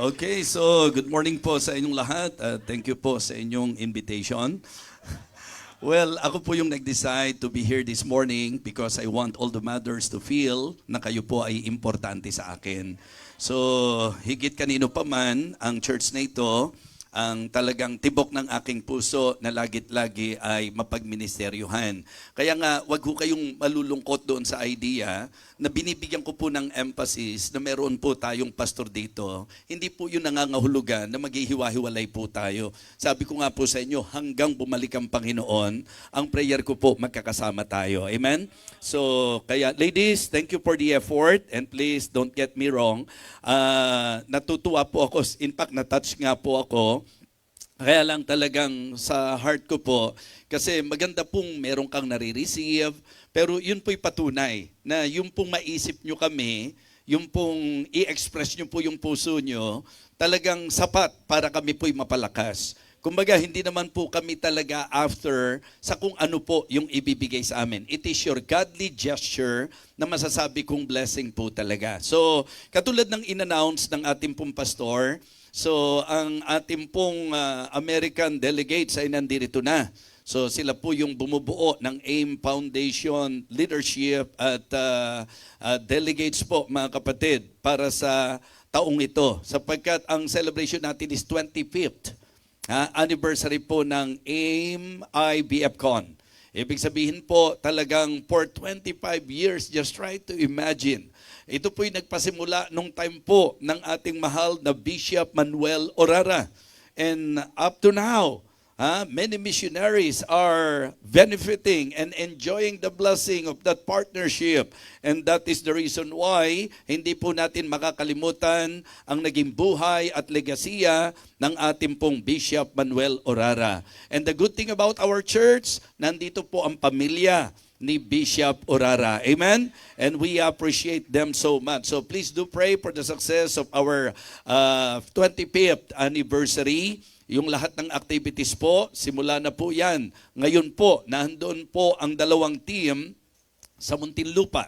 Okay, so good morning po sa inyong lahat. Thank you po sa inyong invitation. Well, ako po yung nag-decide to be here this morning because I want all the mothers to feel na kayo po ay importante sa akin. So, higit kanino pa man, ang church na ito, ang talagang tibok ng aking puso na lagit-lagi ay mapagministeryuhan. Kaya nga, wag ho kayong malulungkot doon sa idea na binibigyan ko po ng emphasis na meron po tayong pastor dito. Hindi po yun nangangahulugan na maghihiwa-hiwalay po tayo. Sabi ko nga po sa inyo, hanggang bumalik ang Panginoon, ang prayer ko po magkakasama tayo. Amen? So, kaya ladies, thank you for the effort and please don't get me wrong. Natutuwa po ako, in fact, na-touch nga po ako. Kaya lang talagang sa heart ko po, kasi maganda pong meron kang nare-receive, pero yun po'y patunay na yung pong maisip nyo kami, yung pong i-express nyo po yung puso nyo, talagang sapat para kami po'y mapalakas. Kumbaga, hindi naman po kami talaga after sa kung ano po yung ibibigay sa amin. It is your godly gesture na masasabi kong blessing po talaga. So, katulad ng in-announce ng ating pong pastor, so ang ating pong American delegates ay nandito na. So, sila po yung bumubuo ng AIM Foundation Leadership at delegates po, mga kapatid, para sa taong ito. Sapagkat ang celebration natin is 25th. Anniversary po ng AIM IBFCon. Ibig sabihin po talagang for 25 years, just try to imagine. Ito po'y nagpasimula nung time po ng ating mahal na Bishop Manuel Orara. And up to now, many missionaries are benefiting and enjoying the blessing of that partnership. And that is the reason why hindi po natin makakalimutan ang naging buhay at legasiya ng ating pong Bishop Manuel Orara. And the good thing about our church, nandito po ang pamilya ni Bishop Orara. Amen? And we appreciate them so much. So please do pray for the success of our 25th anniversary. Yung lahat ng activities po, simula na po yan. Ngayon po, nandoon po ang dalawang team sa Muntinlupa.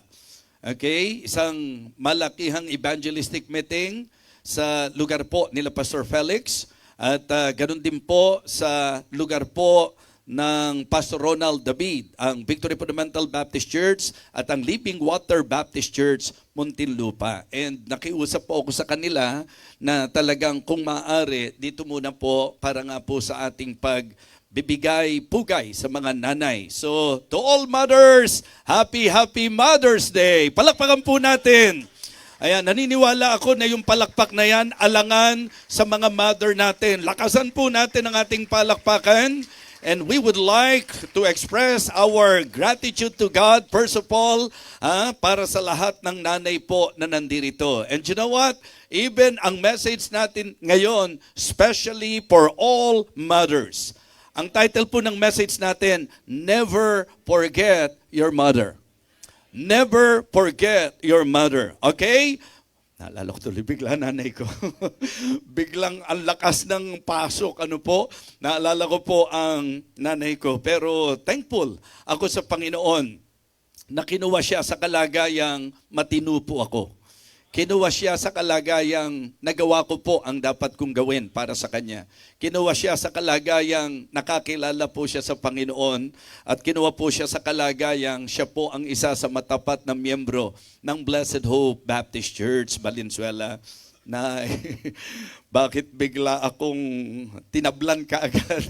Okay? Isang malakihang evangelistic meeting sa lugar po nila Pastor Felix. At ganun din po sa lugar po ng Pastor Ronald David, ang Victory Fundamental Baptist Church at ang Living Water Baptist Church, Muntinlupa. And nakiusap po ako sa kanila na talagang kung maaari, dito muna po para nga po sa ating pagbibigay pugay sa mga nanay. So, to all mothers, happy Mother's Day! Palakpakan po natin! Ayan, naniniwala ako na yung palakpak na yan, alangan sa mga mother natin. Lakasan po natin ang ating palakpakan. And we would like to express our gratitude to God, first of all, para sa lahat ng nanay po na nandito. And you know what? Even ang message natin ngayon, especially for all mothers. Ang title po ng message natin, Never Forget Your Mother. Never forget your mother. Okay? Naalala ko tuloy, bigla nanay ko. Biglang ang lakas ng pasok. Ano po? Naalala ko po ang nanay ko. Pero thankful ako sa Panginoon na kinuha siya sa kalagayang matino po ako. Kinuha siya sa kalagayang nagawa ko po ang dapat kong gawin para sa Kanya. Kinuha siya sa kalagayang nakakilala po siya sa Panginoon at kinuha po siya sa kalagayang siya po ang isa sa matapat na miyembro ng Blessed Hope Baptist Church, Valenzuela. Na bakit bigla akong tinablan kaagad?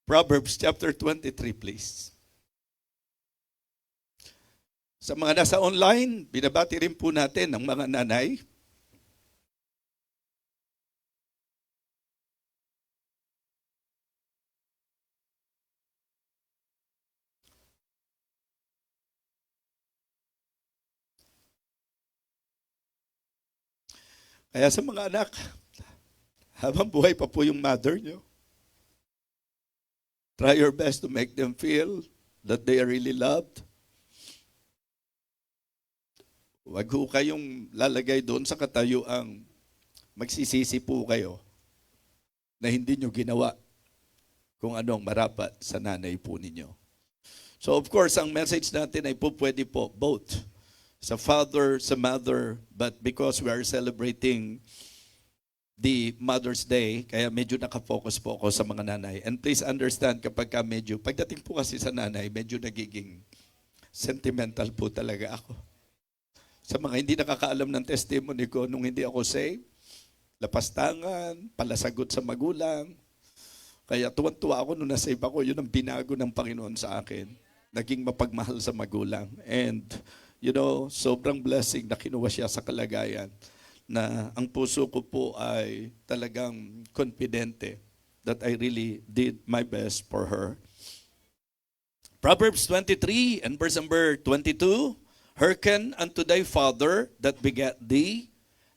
Proverbs chapter 23, please. Sa mga nasa online, binabati rin po natin ang mga nanay. Kaya sa mga anak, habang buhay pa po yung mother nyo, try your best to make them feel that they are really loved. Huwag ho kayong lalagay doon sa katayuang magsisisi po kayo na hindi nyo ginawa kung anong marapat sa nanay po ninyo. So of course, ang message natin ay pwede po both. Sa father, sa mother, but because we are celebrating the Mother's Day, kaya medyo nakafocus po ako sa mga nanay. And please understand, pagdating po kasi sa nanay, medyo nagiging sentimental po talaga ako. Sa mga hindi nakakaalam ng testimony ko, nung hindi ako saved, lapastangan, palasagot sa magulang. Kaya tuwan-tuwa ako nung nasave ako, yun ang binago ng Panginoon sa akin. Naging mapagmahal sa magulang. And, sobrang blessing na kinuha siya sa kalagayan na ang puso ko po ay talagang confidente that I really did my best for her. Proverbs 23 and verse number 22, hearken unto thy father that begat thee,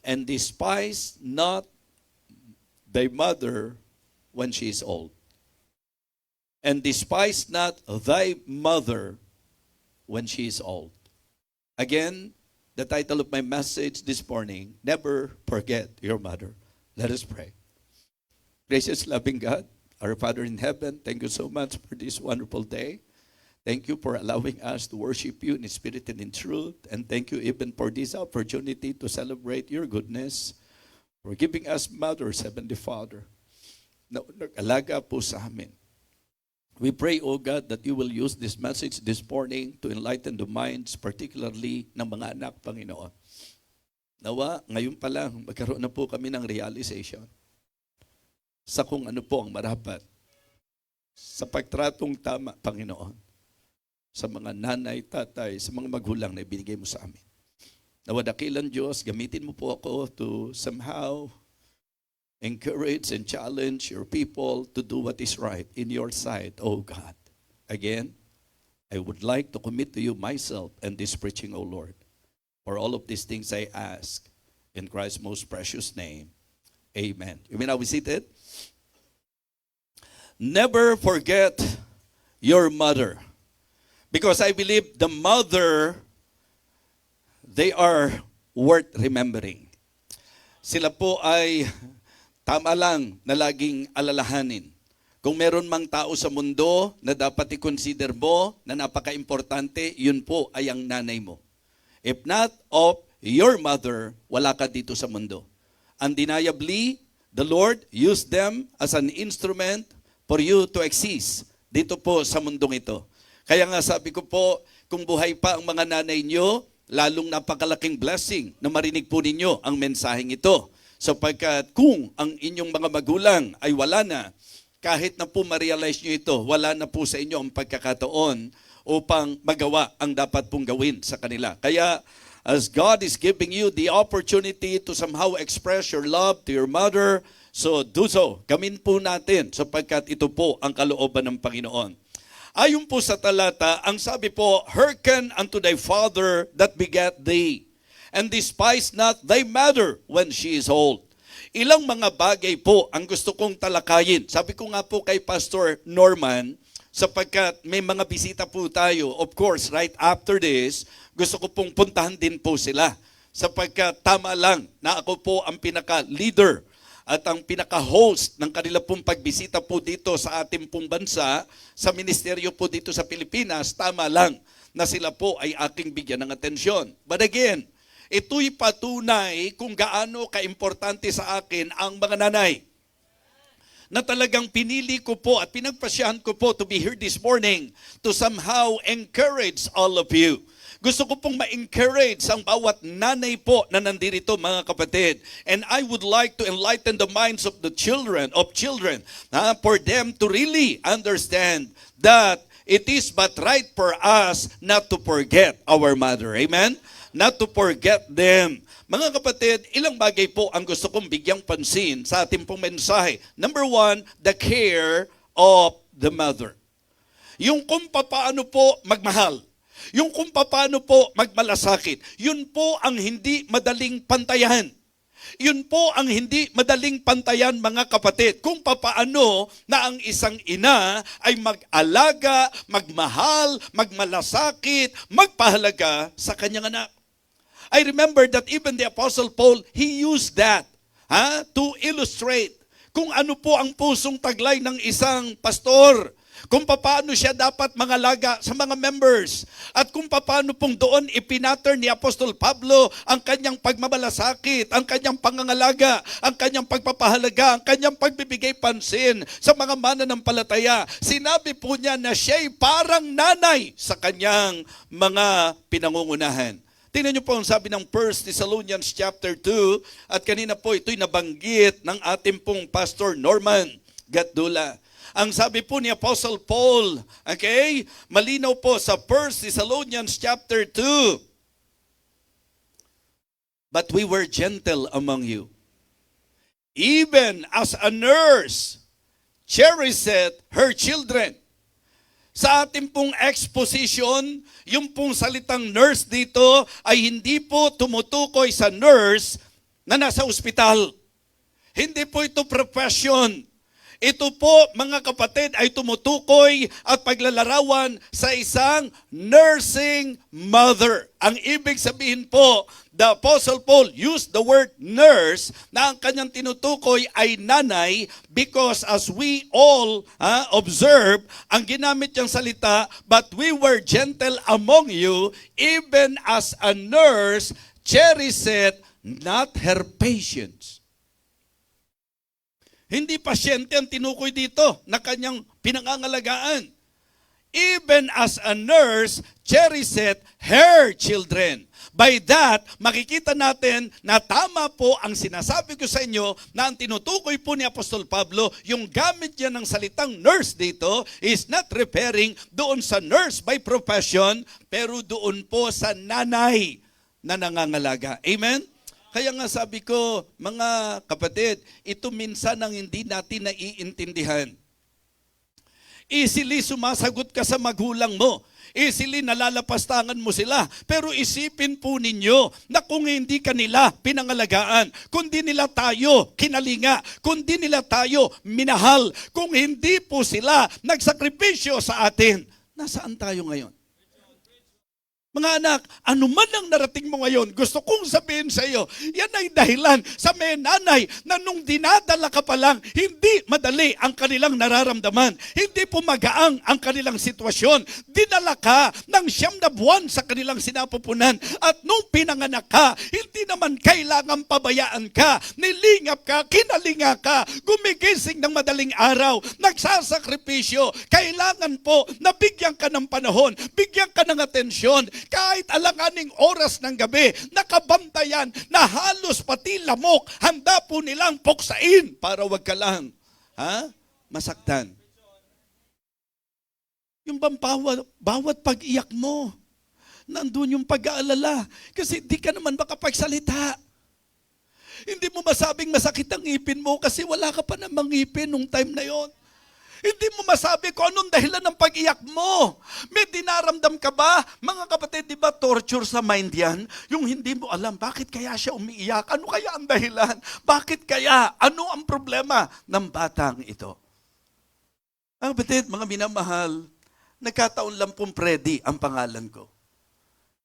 and despise not thy mother when she is old. And despise not thy mother when she is old. Again, the title of my message this morning, never forget your mother. Let us pray. Gracious, loving God, our Father in heaven, thank you so much for this wonderful day. Thank you for allowing us to worship you in spirit and in truth. And thank you even for this opportunity to celebrate your goodness, for giving us mothers, Heavenly Father, na nag-alaga po sa amin. We pray, O God, that you will use this message this morning to enlighten the minds, particularly ng mga anak, Panginoon. Nawa, ngayon pa lang, magkaroon na po kami ng realization sa kung ano po ang marapat sa pagtratong tama, Panginoon, sa mga nanay, tatay, sa mga magulang na ibinigay mo sa amin. Nawa, dakilang Diyos, gamitin mo po ako to somehow encourage and challenge your people to do what is right in your sight, O God. Again, I would like to commit to you myself and this preaching, O Lord. For all of these things I ask in Christ's most precious name. Amen. You may now be seated. Never forget your mother. Because I believe the mother, they are worth remembering. Sila po ay tama lang na laging alalahanin. Kung meron mang tao sa mundo na dapat i-consider mo na napaka-importante, yun po ay ang nanay mo. If not of your mother, wala ka dito sa mundo. Undeniably, the Lord used them as an instrument for you to exist dito po sa mundong ito. Kaya nga sabi ko po, kung buhay pa ang mga nanay nyo, lalong napakalaking blessing na marinig po ninyo ang mensaheng ito. Sapagkat kung ang inyong mga magulang ay wala na, kahit na po ma-realize nyo ito, wala na po sa inyo ang pagkakataon upang magawa ang dapat pong gawin sa kanila. Kaya as God is giving you the opportunity to somehow express your love to your mother, so do so. Gamin po natin sapagkat ito po ang kalooban ng Panginoon. Ayon po sa talata, ang sabi po, hearken unto thy father that begat thee, and despise not thy mother when she is old. Ilang mga bagay po ang gusto kong talakayin. Sabi ko nga po kay Pastor Norman, sapagkat may mga bisita po tayo, of course, right after this, gusto ko pong puntahan din po sila. Sapagkat tama lang na ako po ang pinaka-leader at ang pinaka-host ng kanila pong pagbisita po dito sa ating pong bansa, sa ministeryo po dito sa Pilipinas, tama lang na sila po ay aking bigyan ng atensyon. But again, ito'y patunay kung gaano kaimportante sa akin ang mga nanay. Na talagang pinili ko po at pinagpasyahan ko po to be here this morning to somehow encourage all of you. Gusto ko pong ma-encourage ang bawat nanay po na nandirito, mga kapatid. And I would like to enlighten the minds of the children, for them to really understand that it is but right for us not to forget our mother. Amen? Not to forget them. Mga kapatid, ilang bagay po ang gusto kong bigyang pansin sa ating pong mensahe. Number one, the care of the mother. Yung kung paano po magmahal. Yung kung paano po magmalasakit. Yun po ang hindi madaling pantayan. Yun po ang hindi madaling pantayan, mga kapatid. Kung paano na ang isang ina ay mag-alaga, magmahal, magmalasakit, magpahalaga sa kanyang anak. I remember that even the Apostle Paul, he used that to illustrate kung ano po ang pusong taglay ng isang pastor. kung paano siya dapat mangalaga sa mga members, at kung paano pong doon ipinattern ni Apostol Pablo ang kanyang pagmamalasakit, ang kanyang pangangalaga, ang kanyang pagpapahalaga, ang kanyang pagbibigay pansin sa mga mananampalataya. Sinabi po niya na siya'y parang nanay sa kanyang mga pinangungunahan. Tingnan niyo po ang sabi ng 1 Thessalonians chapter 2, at kanina po ito'y nabanggit ng ating pong Pastor Norman Gatdula. Ang sabi po ni Apostle Paul, okay, malinaw po sa 1 Thessalonians chapter 2, but we were gentle among you, even as a nurse cherisheth her children. Sa ating pong exposition, yung pong salitang nurse dito ay hindi po tumutukoy sa nurse na nasa ospital. Hindi po ito profession. Ito po, mga kapatid, ay tumutukoy at paglalarawan sa isang nursing mother. Ang ibig sabihin po, the Apostle Paul used the word nurse na ang kanyang tinutukoy ay nanay, because as we all observe, ang ginamit niyang salita, but we were gentle among you, even as a nurse cherisheth not her patience. Hindi pasyente ang tinukoy dito na kanyang pinangangalagaan. Even as a nurse cherisheth her children. By that, makikita natin na tama po ang sinasabi ko sa inyo na ang tinutukoy po ni Apostol Pablo, yung gamit niya ng salitang nurse dito is not referring doon sa nurse by profession, pero doon po sa nanay na nangangalaga. Amen? Kaya nga sabi ko, mga kapatid, ito minsan ang hindi natin naiintindihan. Easily sumasagot ka sa magulang mo. Easily nalalapastangan mo sila. Pero isipin po ninyo na kung hindi ka nila pinangalagaan, kundi nila tayo kinalinga, kundi nila tayo minahal, kung hindi po sila nagsakripisyo sa atin, nasaan tayo ngayon? Mga anak, ano man ang narating mo ngayon, gusto kong sabihin sa iyo, yan ay dahilan sa may nanay na nung dinadala ka pa lang, hindi madali ang kanilang nararamdaman. Hindi po magaang ang kanilang sitwasyon. Dinala ka ng 9 na buwan sa kanilang sinapupunan. At nung pinanganak ka, hindi naman kailangan pabayaan ka. Nilingap ka, kinalinga ka, gumigising ng madaling araw, nagsasakripisyo. Kailangan po na bigyan ka ng panahon, bigyan ka ng atensyon. Kahit alanganing oras ng gabi, nakabantayan na halos pati lamok, handa po nilang puksain para wag ka lang masaktan. Yung bawat pag-iyak mo, nandun yung pag-aalala. Kasi di ka naman makapagsalita. Hindi mo masabing masakit ang ngipin mo kasi wala ka pa namang ngipin nung time na yon. Hindi mo masabi kung anong dahilan ng pag-iyak mo. May dinaramdam ka ba? Mga kapatid, di ba torture sa mind yan? Yung hindi mo alam, bakit kaya siya umiiyak? Ano kaya ang dahilan? Bakit kaya? Ano ang problema ng batang ito? Mga kapatid, mga minamahal, nagkataon lang pong Freddy ang pangalan ko.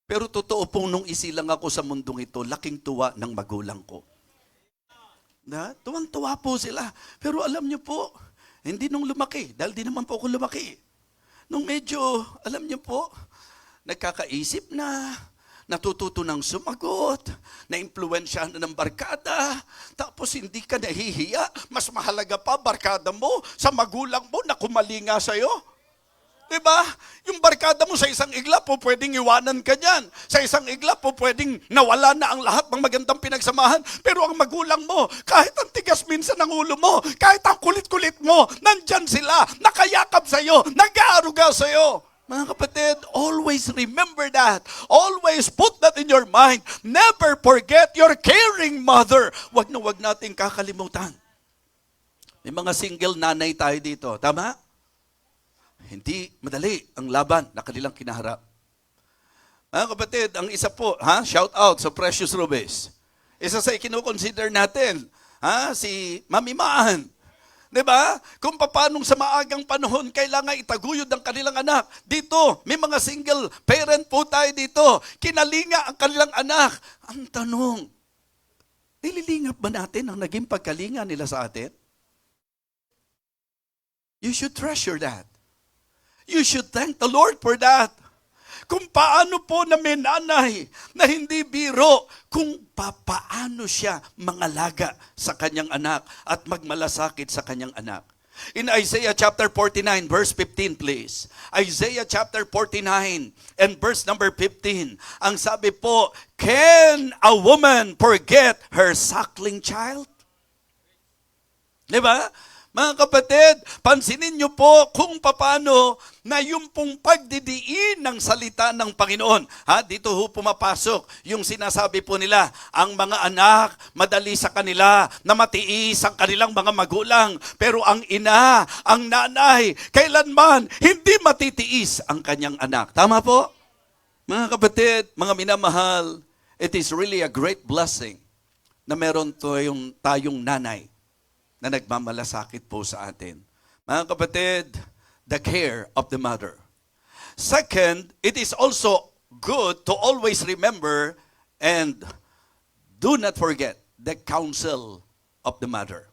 Pero totoo pong nung isilang ako sa mundong ito, laking tuwa ng magulang ko. Tuwang-tuwa po sila. Pero alam niyo po, hindi nung lumaki, dahil di naman po ako lumaki. Nung medyo, alam niyo po, nagkakaisip na, natututo ng sumagot, na-impluwensyahan na ng barkada, tapos hindi ka nahihiya, mas mahalaga pa barkada mo sa magulang mo na kumalinga sa'yo. Diba? Yung barkada mo sa isang iglap po pwedeng iwanan ka dyan. Sa isang iglap po pwedeng nawala na ang lahat ng magandang pinagsamahan. Pero ang magulang mo, kahit ang tigas minsan ng ulo mo, kahit ang kulit-kulit mo, nandyan sila, nakayakap sa'yo, nag-aaruga sa'yo. Mga kapatid, always remember that. Always put that in your mind. Never forget your caring mother. Wag nating kakalimutan. May mga single nanay tayo dito. Tama? Hindi madali ang laban na kanilang kinaharap. Mga kapatid, ang isa po, shout out sa Precious Rubes. Isa sa ikinukonsider natin, si Mami Maan. Diba? Kung paanong sa maagang panahon kailangan itaguyod ang kanilang anak. Dito, may mga single parent po tayo dito. Kinalinga ang kanilang anak. Ang tanong, nililingap ba natin ang naging pagkalinga nila sa atin? You should treasure that. You should thank the Lord for that. Kung paano po na may nanay na hindi biro, kung paano siya mangalaga sa kanyang anak at magmalasakit sa kanyang anak. In Isaiah chapter 49, verse 15, please. Isaiah chapter 49 and verse number 15. Ang sabi po, can a woman forget her suckling child? Diba? Mga kapatid, pansinin niyo po kung paano na yung pong pagdidiin ng salita ng Panginoon. Dito ho pumapasok yung sinasabi po nila, ang mga anak, madali sa kanila na matiis ang kanilang mga magulang. Pero ang ina, ang nanay, kailanman hindi matitiis ang kanyang anak. Tama po? Mga kapatid, mga minamahal, it is really a great blessing na meron tayong nanay na nagmamalasakit po sa atin. Mga kapatid, the care of the mother. Second, it is also good to always remember and do not forget the counsel of the mother.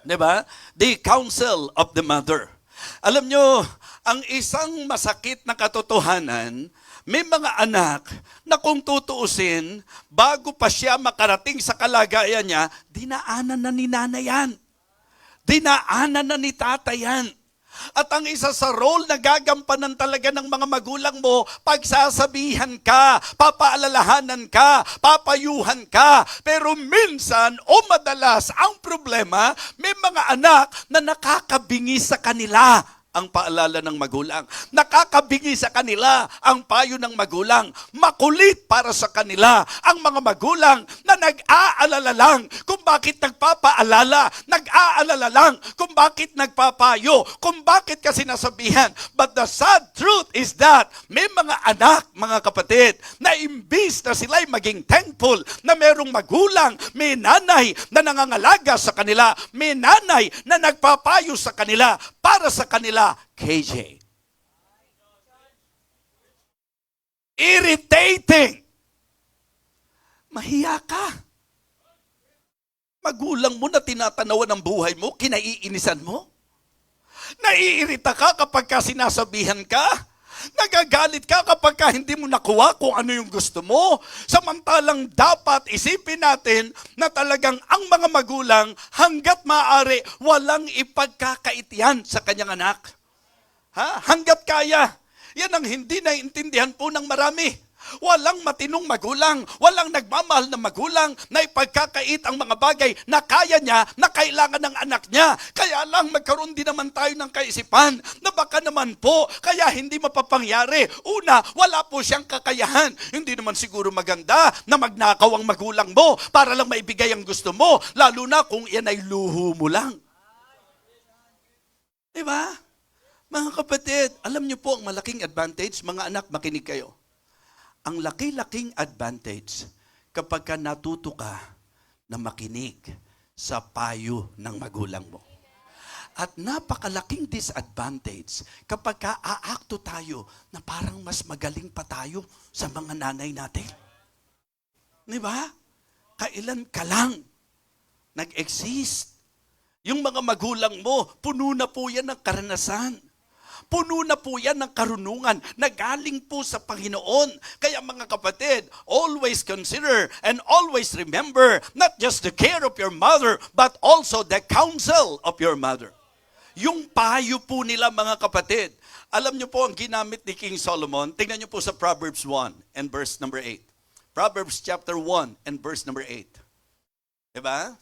Diba? The counsel of the mother. Alam nyo, ang isang masakit na katotohanan, may mga anak na kung tutuusin, bago pa siya makarating sa kalagayan niya, dinaanan na ni nanay yan. Dinaanan na ni tatay yan. At ang isa sa role na gagampanan talaga ng mga magulang mo, pagsasabihan ka, papaalalahanan ka, papayuhan ka. Pero minsan o madalas ang problema, may mga anak na nakakabingi sa kanila ang paalala ng magulang. Nakakabingi sa kanila ang payo ng magulang. Makulit para sa kanila ang mga magulang na nag-aalala lang kung bakit nagpapaalala, nag-aalala lang kung bakit nagpapayo, kung bakit ka sinasabihan. But the sad truth is that may mga anak, mga kapatid, na imbis na sila'y maging thankful na merong magulang, may nanay na nangangalaga sa kanila, may nanay na nagpapayo sa kanila, para sa kanila, KJ. Irritating. Mahiya ka. Magulang mo na tinatanawan ng buhay mo, kinaiinisan mo. Naiirita ka kapag ka sinasabihan ka. Nagagalit ka kapag ka hindi mo nakuha kung ano yung gusto mo. Samantalang dapat isipin natin na talagang ang mga magulang hanggat maaari walang ipagkakaitian sa kanyang anak. Hanggat kaya. Yan ang hindi naiintindihan po ng marami. Walang matinong magulang, walang nagmamahal na magulang na ipagkakait ang mga bagay na kaya niya, na kailangan ng anak niya. Kaya lang magkaroon din naman tayo ng kaisipan na baka naman po, kaya hindi mapapangyari. Una, wala po siyang kakayahan. Hindi naman siguro maganda na magnakaw ang magulang mo para lang maibigay ang gusto mo, lalo na kung yan ay luho mo lang. Diba? Mga kapatid, alam niyo po ang malaking advantage, mga anak, makinig kayo. Ang laki-laking advantage kapag ka natuto ka na makinig sa payo ng magulang mo. At napakalaking disadvantage kapag ka aakto tayo na parang mas magaling pa tayo sa mga nanay natin. Di ba? Kailan ka lang nag-exist. Yung mga magulang mo, puno na po yan ng karanasan. Puno na po yan ng karunungan na galing po sa Panginoon. Kaya mga kapatid, always consider and always remember not just the care of your mother, but also the counsel of your mother. Yung payo po nila mga kapatid. Alam niyo po ang ginamit ni King Solomon. Tingnan niyo po sa Proverbs 1 and verse number 8. Proverbs chapter 1 and verse number 8. Diba?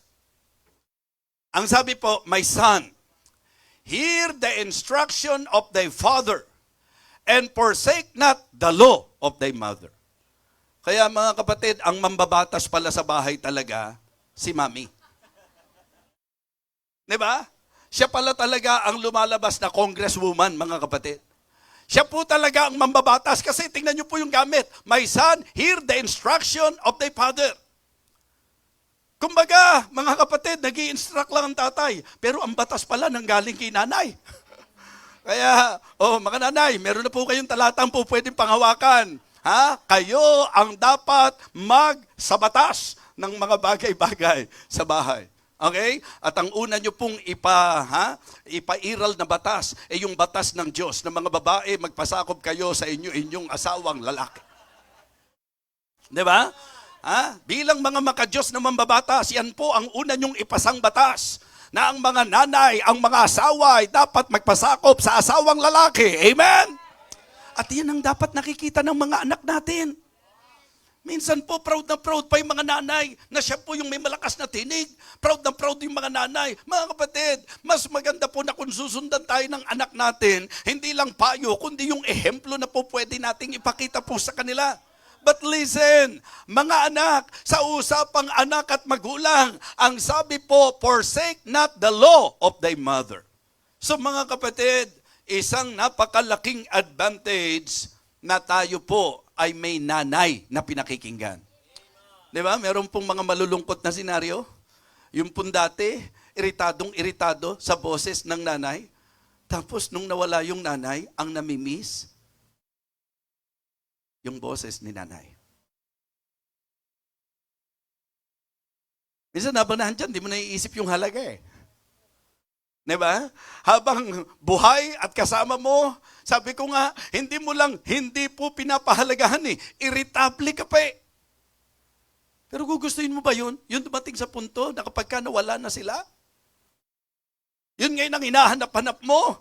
Ang sabi po, my son, hear the instruction of thy father, and forsake not the law of thy mother. Kaya mga kapatid, ang mambabatas pala sa bahay talaga, si mami. Diba? Siya pala talaga ang lumalabas na congresswoman, mga kapatid. Siya po talaga ang mambabatas kasi tingnan niyo po yung gamit. My son, hear the instruction of thy father. Kumbaga, mga kapatid, nag-i-instruct lang ang tatay. Pero ang batas pala nanggaling kay nanay. Kaya, mga nanay, meron na po kayong talatang po pwedeng panghawakan. Kayo ang dapat sa batas ng mga bagay-bagay sa bahay. Okay? At ang una nyo pong ipairal na batas ay yung batas ng Diyos na mga babae, magpasakop kayo sa inyong asawang lalaki. Di ba? Bilang mga makadiyos na mambabatas, yan po ang una nyong ipasang batas na ang mga nanay, ang mga asawa ay dapat magpasakop sa asawang lalaki. Amen? At yan ang dapat nakikita ng mga anak natin. Minsan po, proud na proud pa yung mga nanay na siya po yung may malakas na tinig. Proud na proud yung mga nanay. Mga kapatid, mas maganda po na kung susundan tayo ng anak natin, hindi lang payo, kundi yung ehemplo na po pwede nating ipakita po sa kanila. But listen, mga anak, sa usapang anak at magulang, ang sabi po, forsake not the law of thy mother. So mga kapatid, isang napakalaking advantage na tayo po ay may nanay na pinakikinggan. Di ba? Meron pong mga malulungkot na senaryo. Yung pong dati, iritadong-iritado sa boses ng nanay. Tapos nung nawala yung nanay, ang namimiss, yung boses ni nanay. Minsan habang nandyan, di mo naiisip yung halaga eh. Diba? Habang buhay at kasama mo, sabi ko nga, hindi po pinapahalagahan eh. Irritable ka pa eh. Pero gugustuhin mo ba yun? Yun dumating sa punto na kapag ka nawala na sila? Yun ngayon ang hinahanap-hanap mo.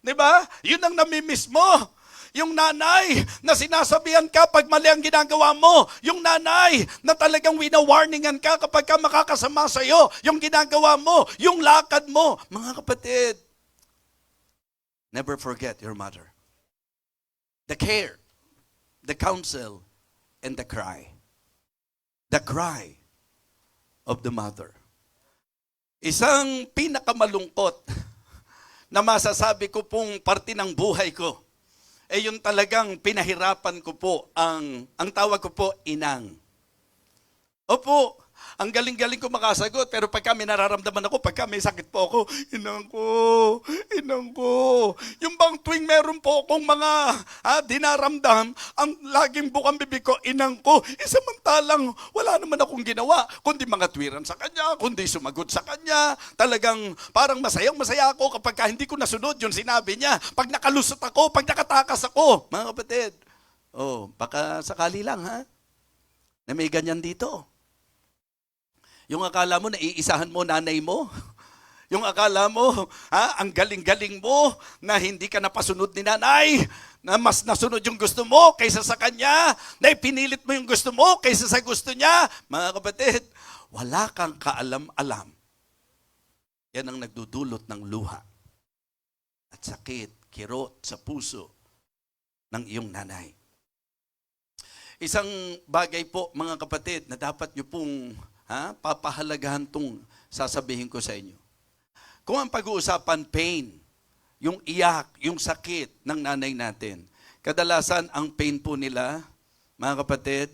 Diba? Yun ang namimiss mo. Yung nanay na sinasabihan ka pag mali ang ginagawa mo. Yung nanay na talagang wina-warningan ka kapag ka makakasama sa'yo. Yung ginagawa mo, yung lakad mo. Mga kapatid, never forget your mother. The care, the counsel, and the cry. The cry of the mother. Isang pinakamalungkot na masasabi ko pong parte ng buhay ko. Yung talagang pinahirapan ko po, ang tawag ko po, inang. Opo, ang galing-galing ko makasagot, pero pagka may nararamdaman ako, pagka may sakit po ako, inang ko. Yung bang tuwing meron po akong mga dinaramdam, ang laging bukang bibig ko, inang ko. Samantalang wala naman akong ginawa, kundi mga tuwiran sa kanya, kundi sumagot sa kanya. Talagang parang masayang-masaya ako kapag hindi ko nasunod yung sinabi niya. Pag nakalusot ako, pag nakatakas ako. Mga kapatid, baka sakali lang na may ganyan dito. Yung akala mo, naiisahan mo nanay mo. Yung akala mo, ang galing-galing mo na hindi ka napasunod ni nanay, na mas nasunod yung gusto mo kaysa sa kanya, na ipinilit mo yung gusto mo kaysa sa gusto niya. Mga kapatid, wala kang kaalam-alam. Yan ang nagdudulot ng luha at sakit, kirot sa puso ng iyong nanay. Isang bagay po, mga kapatid, na dapat nyo pong papahalagahan tong sasabihin ko sa inyo. Kung ang pag-uusapan pain, yung iyak, yung sakit ng nanay natin, kadalasan ang pain po nila, mga kapatid,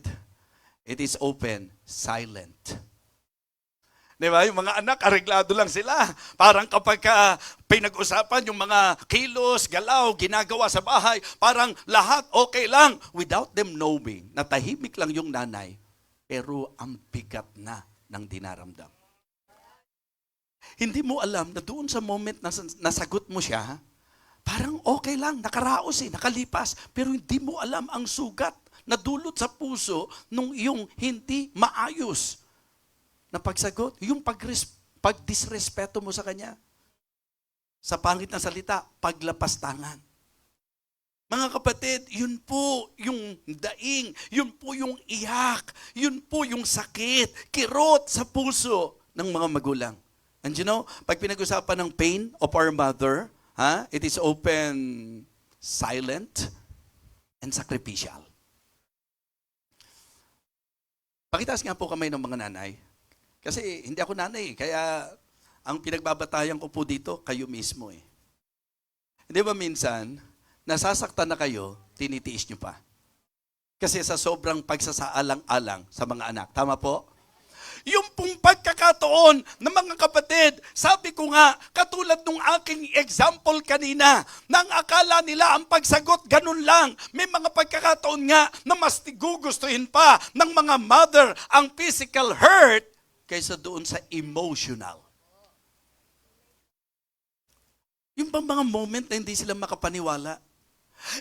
it is open, silent. Diba? Yung mga anak, areglado lang sila. Parang kapag pinag-usapan yung mga kilos, galaw, ginagawa sa bahay, parang lahat okay lang without them knowing na tahimik lang yung nanay. Pero ang bigat na ng dinaramdam. Hindi mo alam na doon sa moment na nasagot mo siya, parang okay lang, nakaraos nakalipas, pero hindi mo alam ang sugat na dulot sa puso nung iyong hindi maayos na pagsagot, yung pagdisrespeto mo sa kanya. Sa pangit na salita, paglapastangan. Mga kapatid, yun po yung daing, yun po yung iyak, yun po yung sakit, kirot sa puso ng mga magulang. And you know, pag pinag-usapan ng pain of our mother, it is open, silent, and sacrificial. Pakitaas nga po kamay ng mga nanay. Kasi hindi ako nanay, kaya ang pinagbabatayan ko po dito, kayo mismo Hindi ba minsan, nasasaktan na kayo, tinitiis nyo pa. Kasi sa sobrang pagsasaalang-alang sa mga anak. Tama po? Yung pong pagkakataon ng mga kapatid, sabi ko nga, katulad nung aking example kanina, nang akala nila ang pagsagot, ganun lang. May mga pagkakataon nga na mas gugustuhin pa ng mga mother ang physical hurt kaysa doon sa emotional. Yung bang mga moment na hindi sila makapaniwala.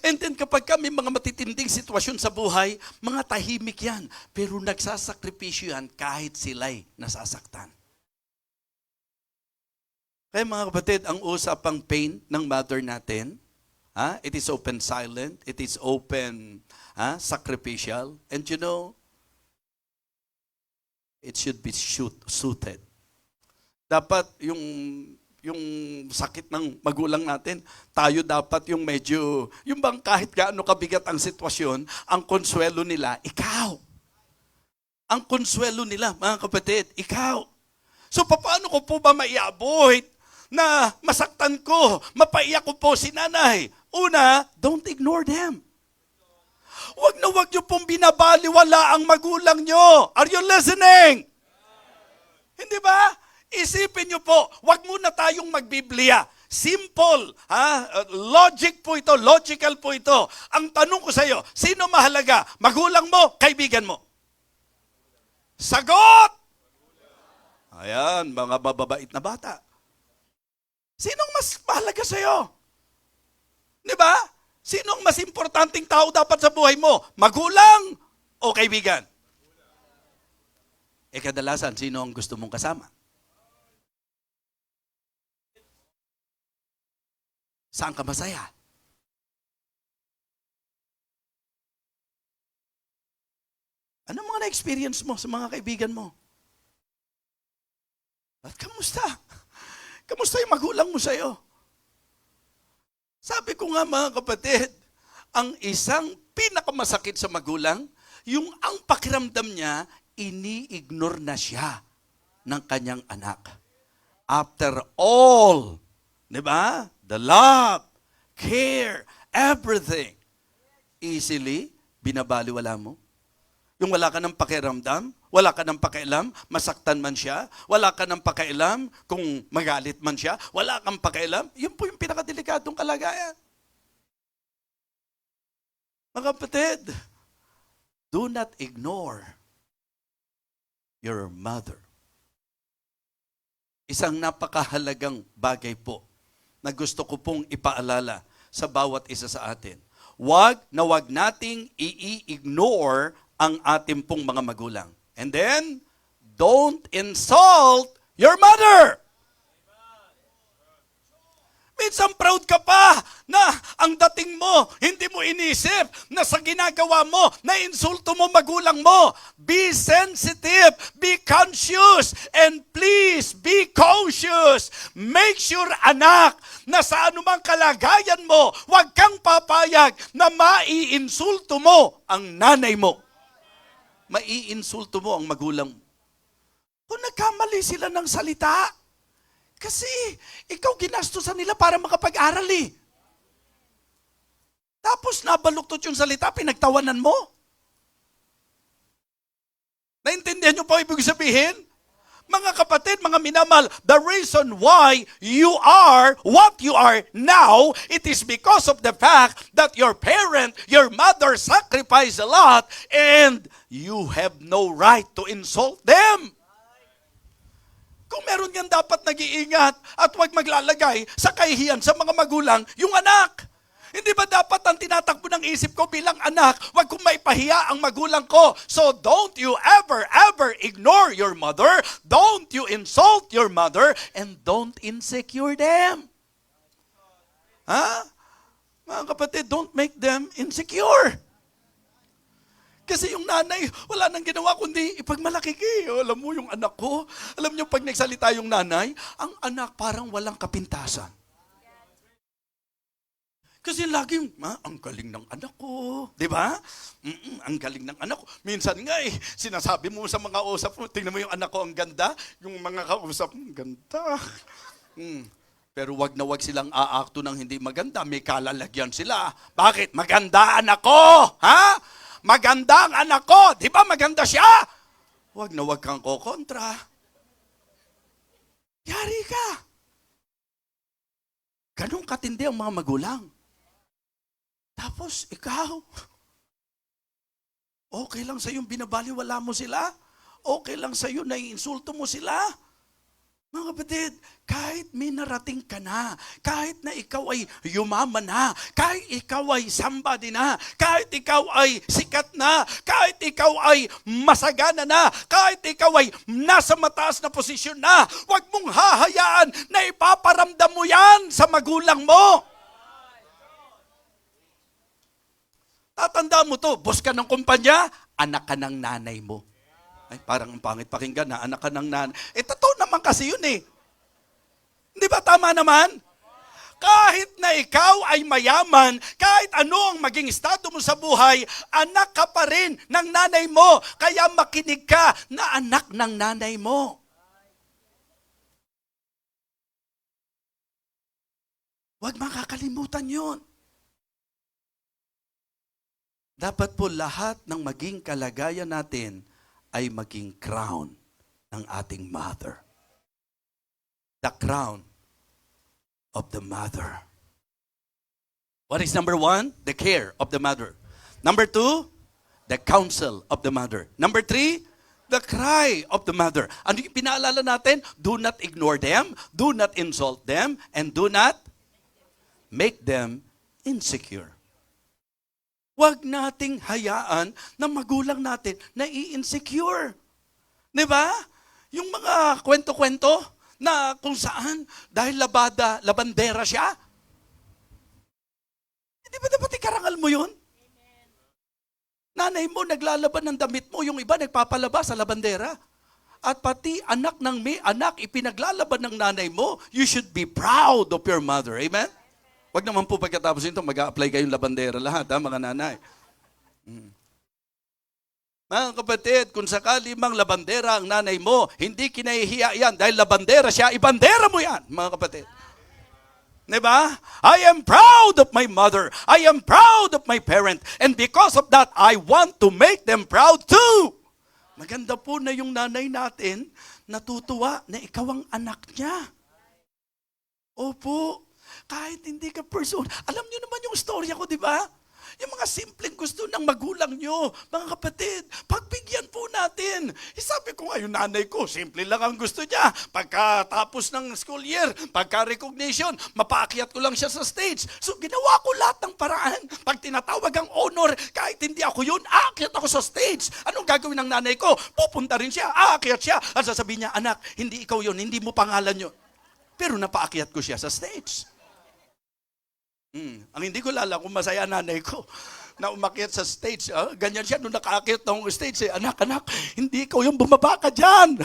And then kapag may mga matitinding sitwasyon sa buhay, mga tahimik yan. Pero nagsasakripisyo yan kahit sila'y nasasaktan. Kaya mga kapatid, ang usapang pain ng mother natin, it is open silent, it is open sacrificial, and you know, it should be suited. Dapat yung sakit ng magulang natin, tayo dapat yung medyo, yung bang kahit gaano kabigat ang sitwasyon, ang konsuelo nila, ikaw. Ang konsuelo nila, mga kapatid, ikaw. So paano ko po ba maiaboy na masaktan ko, mapaiyak ko po si nanay? Una, don't ignore them. Huwag na huwag niyo pong binabaliwala ang magulang niyo. Are you listening? Hindi ba? Isipin niyo po, wag muna tayong magbiblia. Simple, logic po ito, logical po ito. Ang tanong ko sa iyo, sino mahalaga? Magulang mo, kaibigan mo? Sagot! Ayan, mga bababait na bata. Sinong mas mahalaga sa iyo? Di ba? Sinong mas importanteng tao dapat sa buhay mo? Magulang o kaibigan? Kadalasan, sino ang gusto mong kasama? Saan ka masaya? Ano mga na-experience mo sa mga kaibigan mo? At kamusta? Kamusta yung magulang mo sa'yo? Sabi ko nga mga kapatid, ang isang pinakamasakit sa magulang, yung ang pakiramdam niya, ini-ignore na siya ng kanyang anak. After all, di ba? The love, care, everything. Easily, binabaliwala mo. Yung wala ka ng pakiramdam, wala ka ng pakialam, masaktan man siya, wala ka ng pakialam kung magalit man siya, wala kang pakialam, yun po yung pinakadelikadong kalagayan. Mga kapatid, do not ignore your mother. Isang napakahalagang bagay po na gusto ko pong ipaalala sa bawat isa sa atin. Wag nating i-ignore ang ating pong mga magulang. And then, don't insult your mother. Minsan proud ka pa na ang dating mo, hindi mo inisip na sa ginagawa mo, na insulto mo magulang mo. Be sensitive, be conscious, and please be cautious. Make sure, anak, na sa anumang kalagayan mo, huwag kang papayag na maiinsulto mo ang nanay mo. Maiinsulto mo ang magulang mo. Kung nagkamali sila ng salita, kasi ikaw ginastusan nila para makapag-aral eh. Tapos nabaluktot yung salita, pinagtawanan mo. Naintindihan niyo po ibig sabihin? Mga kapatid, mga minamahal, the reason why you are what you are now, it is because of the fact that your parent, your mother sacrificed a lot and you have no right to insult them. Kung meron yan dapat nag-iingat at huwag maglalagay sa kahihiyan sa mga magulang, yung anak. Hindi ba dapat ang tinatakbo ng isip ko bilang anak, huwag kong maipahiya ang magulang ko. So don't you ever ignore your mother, don't you insult your mother, and don't insecure them. Mga kapatid, don't make them insecure. Kasi yung nanay, wala nang ginawa kundi ipagmalaki kayo. Alam mo yung anak ko, alam niyo pag nagsalita yung nanay, ang anak parang walang kapintasan. Kasi laging, ang galing ng anak ko. Di ba? Ang galing ng anak ko. Minsan nga sinasabi mo sa mga usap mo, tingnan mo yung anak ko, ang ganda. Yung mga kausap, ang ganda. Pero wag na wag silang aakto ng hindi maganda. May kalalagyan sila. Bakit? Maganda anak ko! Maganda ang anak ko. Di ba maganda siya? Wag na wag kang kokontra. Yari ka. Ganun katindi ang mga magulang. Tapos, ikaw, okay lang sa yung binabaliwala mo sila? Okay lang sa'yo na iinsulto mo sila. Mga kapatid, kahit may narating ka na, kahit na ikaw ay yumaman na, kahit ikaw ay somebody na, kahit ikaw ay sikat na, kahit ikaw ay masagana na, kahit ikaw ay nasa mataas na posisyon na, huwag mong hahayaan na ipaparamdam mo yan sa magulang mo. Tatandaan mo to, boss ka ng kumpanya, anak ka ng nanay mo. Ay, parang ang pangit pakinggan na anak ka ng nanay. Totoo naman kasi yun eh. Hindi ba tama naman? Kahit na ikaw ay mayaman, kahit ano ang maging estado mo sa buhay, anak ka pa rin ng nanay mo. Kaya makinig ka na anak ng nanay mo. Huwag makakalimutan yun. Dapat po lahat ng maging kalagayan natin ay maging crown ng ating mother. The crown of the mother. What is number 1? The care of the mother. Number 2, the counsel of the mother. Number 3, the cry of the mother. Ano yung pinaalala natin? Do not ignore them, do not insult them, and do not make them insecure. Huwag nating hayaan na magulang natin na i-insecure. Di ba? Yung mga kwento-kwento na kung saan, dahil labandera siya. Di ba dapat ikarangal mo yun? Nanay mo naglalaban ng damit mo, yung iba nagpapalaba sa labandera. At pati anak ng may anak, ipinaglalaban ng nanay mo, you should be proud of your mother. Amen? Wag naman po pagkatapos nito, mag-a-apply kayong labandera lahat, ha, mga nanay. Mga kapatid, kung sakali mang labandera ang nanay mo, hindi kinahihiya yan dahil labandera siya, ibandera mo yan, mga kapatid. Diba? I am proud of my mother. I am proud of my parent. And because of that, I want to make them proud too. Maganda po na yung nanay natin natutuwa na ikaw ang anak niya. Opo. Kahit hindi ka person. Alam niyo naman yung storya ko, di ba? Yung mga simpleng gusto ng magulang nyo, mga kapatid, pagbigyan po natin. Sabi ko nga, yung nanay ko, simple lang ang gusto niya. Pagkatapos ng school year, pagka-recognition, mapaakyat ko lang siya sa stage. So, ginawa ko lahat ng paraan. Pag tinatawag ang honor, kahit hindi ako yun, aakyat ako sa stage. Anong gagawin ng nanay ko? Pupunta rin siya, aakyat siya. At sasabihin niya, anak, hindi ikaw yun, hindi mo pangalan yun. Pero napaakyat ko siya sa stage. Ang hindi ko lala kung masaya nanay ko na umakyat sa stage. Ganyan siya nung nakaakyat ng stage. Anak, hindi ikaw yung bumaba ka dyan.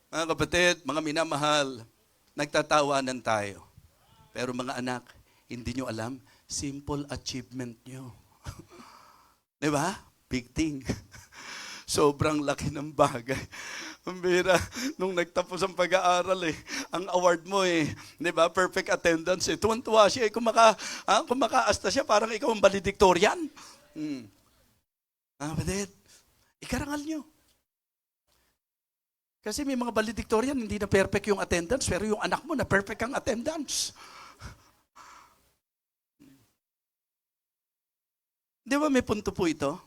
Mga kapatid, mga minamahal, nagtatawanan tayo. Pero mga anak, hindi nyo alam, simple achievement nyo. Di ba? Big thing. Sobrang laki ng bagay. Ang bira, nung nagtapos ang pag-aaral ang award mo di ba, perfect attendance Tuwan-tuwa siya kung makaasta siya, parang ikaw ang valedictorian. Kapatid, ikarangal nyo. Kasi may mga valedictorian, hindi na perfect yung attendance, pero yung anak mo na perfect ang attendance. Di ba may punto po ito?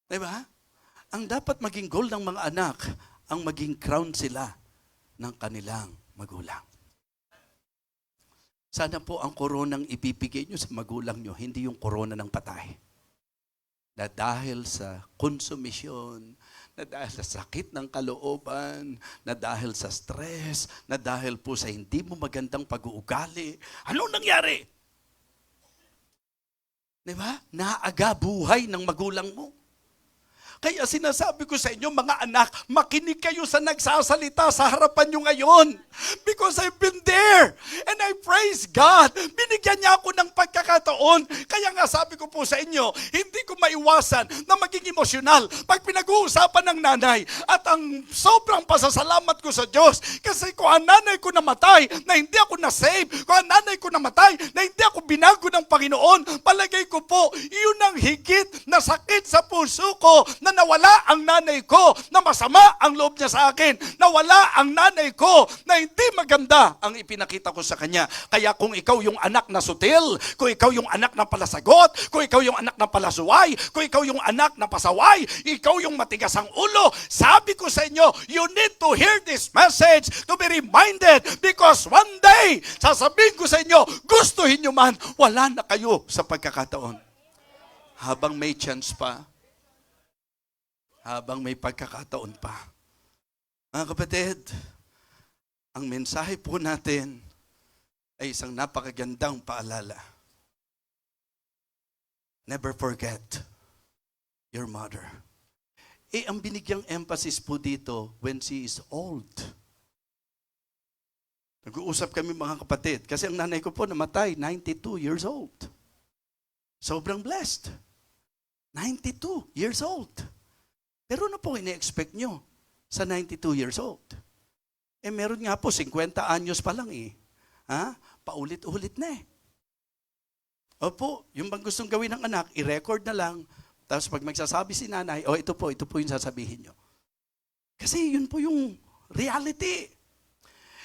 Di ba? Ang dapat maging goal ng mga anak, ang maging crown sila ng kanilang magulang. Sana po ang koronang ibibigay nyo sa magulang nyo, hindi yung korona ng patay. Na dahil sa konsumisyon, na dahil sa sakit ng kalooban, na dahil sa stress, na dahil po sa hindi mo magandang pag-uugali, anong nangyari? Diba? Naaga buhay ng magulang mo. Kaya sinasabi ko sa inyo, mga anak, makinig kayo sa nagsasalita sa harapan nyo ngayon. Because I've been there. And I praise God. Binigyan niya ako ng pagkakataon. Kaya nga sabi ko po sa inyo, hindi ko maiwasan na maging emosyonal pag pinag-uusapan ng nanay. At ang sobrang pasasalamat ko sa Diyos. Kasi kung ang nanay ko namatay, na hindi ako na-save. Kung ang nanay ko namatay, na hindi ako binago ng Panginoon, palagay ko po, yun ang higit na sakit sa puso ko na nawala ang nanay ko, na masama ang loob niya sa akin, nawala ang nanay ko, na hindi maganda ang ipinakita ko sa kanya. Kaya kung ikaw yung anak na sutil, kung ikaw yung anak na palasagot, kung ikaw yung anak na palasuway, kung ikaw yung anak na pasaway, ikaw yung matigas ang ulo, sabi ko sa inyo, you need to hear this message to be reminded, because one day, sasabihin ko sa inyo, gustuhin nyo man, wala na kayo sa pagkakataon. Habang may chance pa, habang may pagkakataon pa. Mga kapatid, ang mensahe po natin ay isang napakagandang paalala. Never forget your mother. Ang binigyang emphasis po dito, when she is old. Nag-uusap kami mga kapatid, kasi ang nanay ko po namatay, 92 years old. Sobrang blessed. 92 years old. Pero ano po ine-expect nyo sa 92 years old? Meron nga po, 50 anyos pa lang eh. Paulit-ulit na eh. Opo, yung bang gustong gawin ng anak, i-record na lang, tapos pag magsasabi si nanay, ito po yung sasabihin nyo. Kasi yun po yung reality.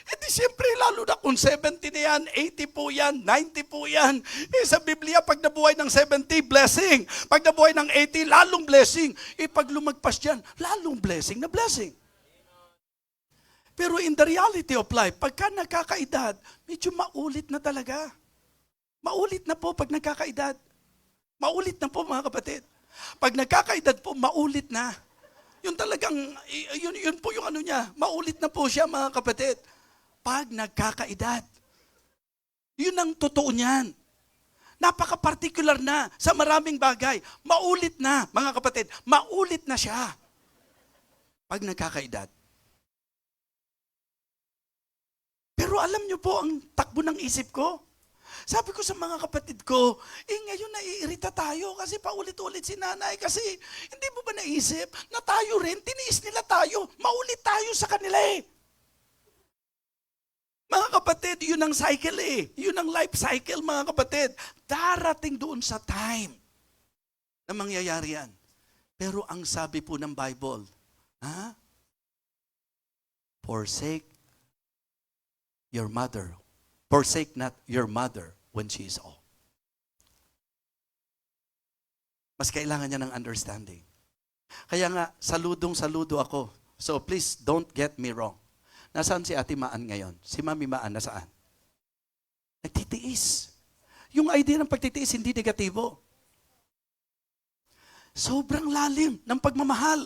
Di siyempre, lalo na kung 70 na yan, 80 po yan, 90 po yan. Sa Biblia, pag nabuhay ng 70, blessing. Pag nabuhay ng 80, lalong blessing. Pag lumagpas dyan, lalong blessing na blessing. Pero in the reality of life, pagka nagkakaedad, medyo maulit na talaga. Maulit na po pag nagkakaedad. Maulit na po mga kapatid. Pag nagkakaedad po, maulit na. Yun talagang, yun po yung ano niya, maulit na po siya mga kapatid. Pag nagkakaedad. Yun ang totoo niyan. Napaka-particular na sa maraming bagay. Maulit na, mga kapatid. Maulit na siya. Pag nagkakaedad. Pero alam niyo po ang takbo ng isip ko? Sabi ko sa mga kapatid ko, ngayon naiirita tayo kasi paulit-ulit si nanay. Kasi hindi mo ba naisip na tayo rin, tiniis nila tayo, maulit tayo sa kanila eh. Mga kapatid, yun ang cycle eh. Yun ang life cycle mga kapatid. Darating doon sa time na mangyayari yan. Pero ang sabi po ng Bible, forsake your mother. Forsake not your mother when she is old. Mas kailangan niya ng understanding. Kaya nga, saludong-saludo ako. So please don't get me wrong. Nasaan si Ate Maan ngayon? Si Mami Maan nasaan? Nagtitiis. Yung idea ng pagtitiis hindi negatibo. Sobrang lalim ng pagmamahal.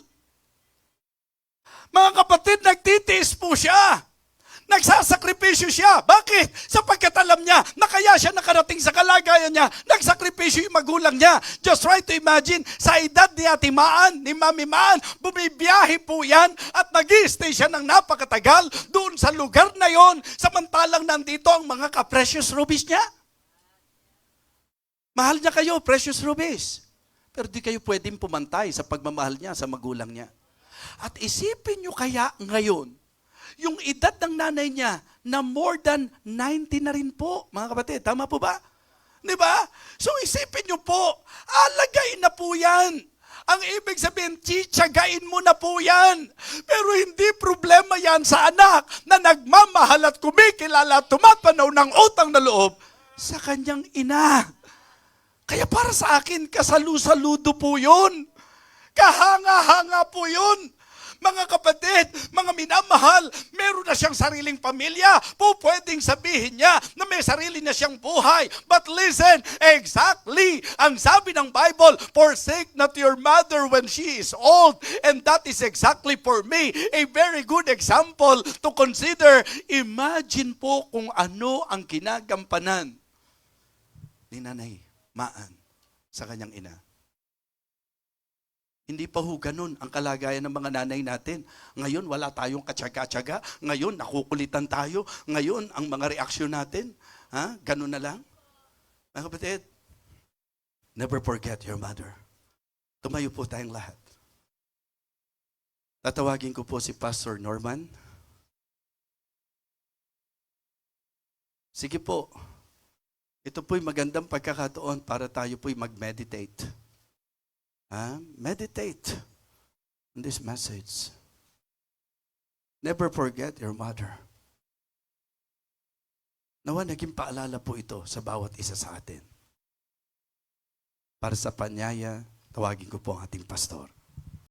Mga kapatid, nagtitiis po siya. Nagsasakripisyo siya. Bakit? Sapagkat alam niya na kaya siya nakarating sa kalagayan niya, nagsakripisyo yung magulang niya. Just try to imagine, sa edad ni Ate Maan, ni Mami Maan, bumibiyahe po yan at nag-i-stay siya ng napakatagal doon sa lugar na yon, samantalang nandito ang mga ka-precious rubies niya. Mahal niya kayo, precious rubies. Pero di kayo pwedeng pumantay sa pagmamahal niya sa magulang niya. At isipin niyo kaya ngayon, yung edad ng nanay niya na more than 90 na rin po, mga kapatid. Tama po ba? Di ba? So isipin niyo po, alagain na po yan. Ang ibig sabihin, tiyagain mo na po yan. Pero hindi problema yan sa anak na nagmamahal at kumikilala at tumapanaw ng utang na loob sa kanyang ina. Kaya para sa akin, kasalu-saludo po yun. Kahanga-hanga po yun. Mga kapatid, mga minamahal, meron na siyang sariling pamilya. Pwedeng sabihin niya na may sarili na siyang buhay. But listen, exactly, ang sabi ng Bible, forsake not your mother when she is old. And that is exactly for me a very good example to consider. Imagine po kung ano ang kinagampanan ni Nanay Maan sa kanyang ina. Hindi pa ho ganun ang kalagayan ng mga nanay natin. Ngayon, wala tayong katsaga-tsaga. Ngayon, nakukulitan tayo. Ngayon, ang mga reaksyon natin, ganun na lang. Mga kapatid, never forget your mother. Tumayo po tayong lahat. Tatawagin ko po si Pastor Norman. Sige po. Ito po'y magandang pagkakataon para tayo po'y mag-meditate. Meditate in this message. Never forget your mother. Nawa naging paalala po ito sa bawat isa sa atin. Para sa panyaya, tawagin ko po ang ating pastor.